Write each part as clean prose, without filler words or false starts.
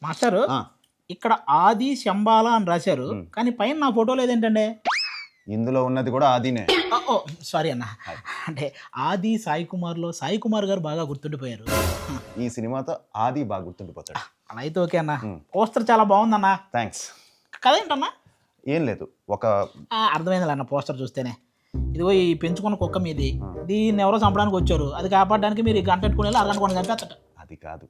మాస్టారు ఇక్కడ ఆది శంబాల అని రాశారు, కానీ పైన నా ఫోటో లేదేంటండి? ఇందులో ఉన్నది కూడా ఆదినే. ఓ సారీ అన్న, అంటే ఆది సాయి కుమార్లో సాయి కుమార్ గారు బాగా గుర్తుండిపోయారు. ఈ సినిమాతో ఆది బాగా గుర్తుండిపోతాడు. అలా అయితే ఓకే అన్న. పోస్టర్ చాలా బాగుందన్న. థ్యాంక్స్. కథ ఏంటన్నా? ఏం లేదు, ఒక అర్థమైంది అన్న పోస్టర్ చూస్తేనే. ఇదిగో ఈ పెంచుకున్న కుక్క మీది, దీన్ని ఎవరో చంపడానికి వచ్చారు, అది కాపాడడానికి మీరు గంట పెట్టుకుని అరగంట కొన్ని చంపేస్తాడు. అది కాదు,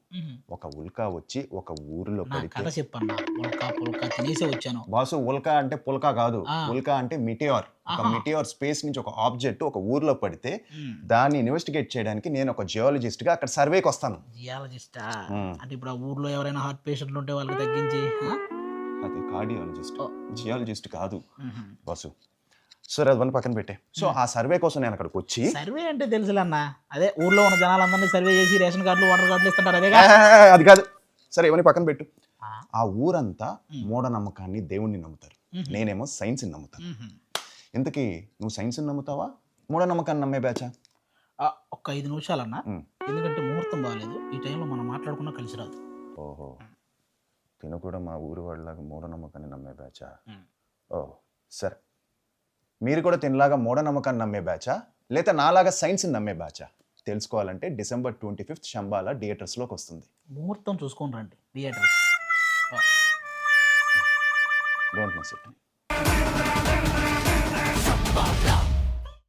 ఒక ఉల్కా వచ్చి ఒక ఊరిలో పడితే. కథ చెప్పన్నా. ఉల్కా పుల్కా తినేసే వచ్చాను బాసు. ఉల్కా అంటే పుల్కా కాదు, ఉల్కా అంటే మిటియోర్. ఒక మిటియోర్ స్పేస్ నుంచి ఒక ఆబ్జెక్ట్ ఒక ఊర్లో పడితే దాన్ని ఇన్వెస్టిగేట్ చేయడానికి నేను ఒక జియాలజిస్ట్ గా అక్కడ సర్వేకి వస్తాను. జియాలజిస్టా? అంటే ఇప్పుడు ఆ ఊర్లో ఎవరైనా హార్ట్ పేషెంట్లు ఉంటే వాళ్ళకి తగ్గించి. అది కార్డియాలజిస్ట్, జియాలజిస్ట్ కాదు బాసు. సరే అది పక్కన పెట్టే. సో ఆ సర్వే కోసం నేను అక్కడికి వచ్చి. సర్వే అంటే తెలుసులే అన్న, అదే ఊర్లో ఉన్న జనాలందరినీ సర్వే చేసి రేషన్ కార్డులు వాటర్ కార్డులు ఇస్తుంటారు, అదే. అది కాదు. సరే ఇవన్నీ పక్కన పెట్టు. ఆ ఊరంతా మూఢనమ్మకాన్ని దేవుణ్ణి నమ్ముతారు, నేనేమో సైన్స్ని నమ్ముతాను. ఇంతకీ నువ్వు సైన్స్ని నమ్ముతావా మూఢనమ్మకాన్ని నమ్మే బ్యాచా? ఒక్క 5 నిమిషాలన్నా, ఎందుకంటే ముహూర్తం బాగాలేదు, ఈ టైంలో మనం మాట్లాడుకున్నా కలిసి రాదు. ఓహో, తిను కూడా మా ఊరి వాళ్ళలాగా మూఢనమ్మకాన్ని నమ్మే బ్యాచా? ఓ సరే, మీరు కూడా తినలాగా మూఢనమ్మకాన్ని నమ్మే బ్యాచా లేదా నాలాగా సైన్స్ని నమ్మే బ్యాచా? తెలుసుకోవాలంటే December 25th శంబాల థియేటర్స్లోకి వస్తుంది. ముహూర్తం చూసుకొని రండి థియేటర్స్. Don't miss it.